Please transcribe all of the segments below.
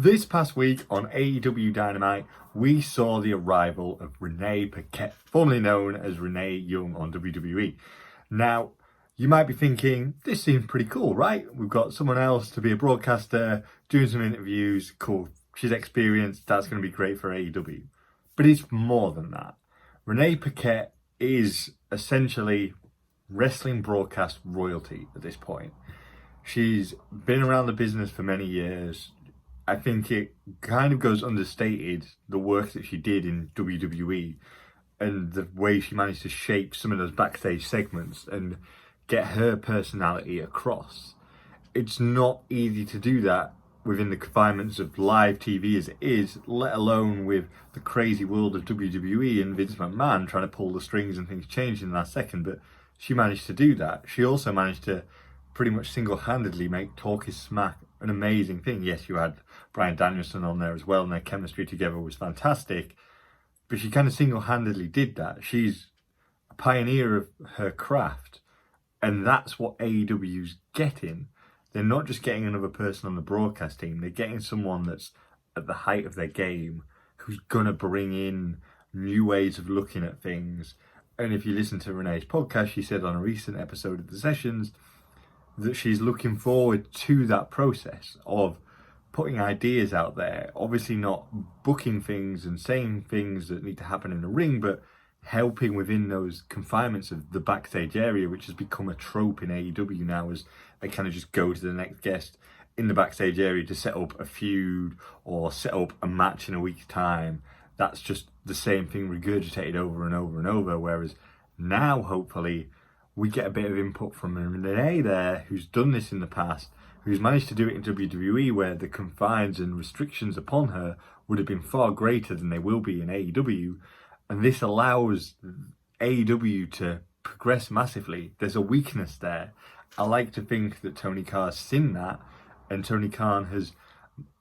This past week on AEW Dynamite, we saw the arrival of Renee Paquette, formerly known as Renee Young on WWE. Now, you might be thinking, this seems pretty cool, right? We've got someone else to be a broadcaster, doing some interviews, cool. She's experienced, that's going to be great for AEW. But it's more than that. Renee Paquette is essentially wrestling broadcast royalty at this point. She's been around the business for many years. I think it kind of goes understated, the work that she did in WWE and the way she managed to shape some of those backstage segments and get her personality across. It's not easy to do that within the confinements of live TV as it is, let alone with the crazy world of WWE and Vince McMahon trying to pull the strings and things change in the last second. But she managed to do that. She also managed to pretty much single-handedly make Talk Is Smack an amazing thing. Yes, you had Bryan Danielson on there as well, and their chemistry together was fantastic. But she kind of single-handedly did that. She's a pioneer of her craft, and that's what AEW's getting. They're not just getting another person on the broadcast team, they're getting someone that's at the height of their game, who's gonna bring in new ways of looking at things. And if you listen to Renee's podcast, she said on a recent episode of The Sessions that she's looking forward to that process of putting ideas out there, obviously not booking things and saying things that need to happen in the ring, but helping within those confinements of the backstage area, which has become a trope in AEW now, as they kind of just go to the next guest in the backstage area to set up a feud or set up a match in a week's time. That's just the same thing regurgitated over and over and over, whereas now, hopefully, we get a bit of input from Renee there, who's done this in the past, who's managed to do it in WWE, where the confines and restrictions upon her would have been far greater than they will be in AEW. And this allows AEW to progress massively. There's a weakness there. I like to think that Tony Khan's seen that, and Tony Khan has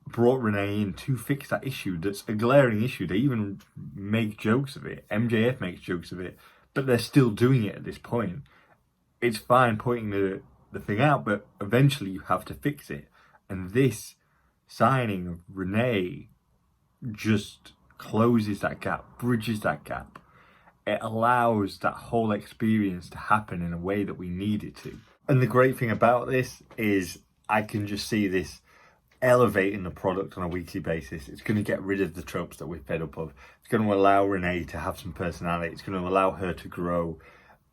brought Renee in to fix that issue. That's a glaring issue. They even make jokes of it. MJF makes jokes of it, but they're still doing it at this point. It's fine pointing the thing out, but eventually you have to fix it. And this signing of Renee just closes that gap, bridges that gap. It allows that whole experience to happen in a way that we need it to. And the great thing about this is I can just see this elevating the product on a weekly basis. It's going to get rid of the tropes that we're fed up of. It's going to allow Renee to have some personality. It's going to allow her to grow.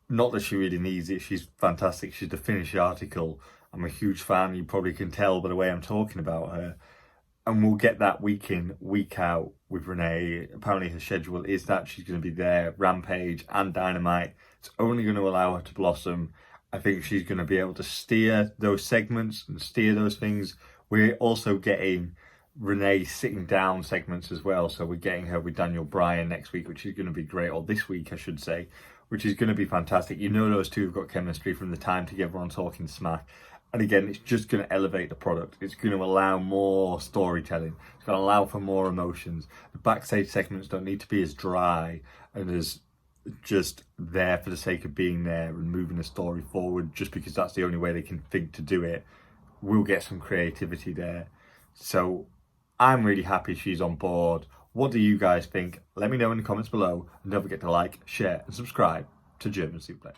Not that she really needs it. She's fantastic. She's the finished article. I'm a huge fan. You probably can tell by the way I'm talking about her. And we'll get that week in, week out with Renee. Apparently her schedule is that she's going to be there, Rampage and Dynamite. It's only going to allow her to blossom. I think she's going to be able to steer those segments and steer those things. We're also getting Renee sitting down segments as well. So we're getting her with Daniel Bryan next week, which is going to be great. Or this week, I should say, which is going to be fantastic. You know those two have got chemistry from the time together on Talking Smack. And again, it's just going to elevate the product. It's going to allow more storytelling. It's going to allow for more emotions. The backstage segments don't need to be as dry and as just there for the sake of being there and moving the story forward just because that's the only way they can think to do it. We'll get some creativity there. So I'm really happy she's on board. What do you guys think? Let me know in the comments below. And don't forget to like, share and subscribe to German Suplex.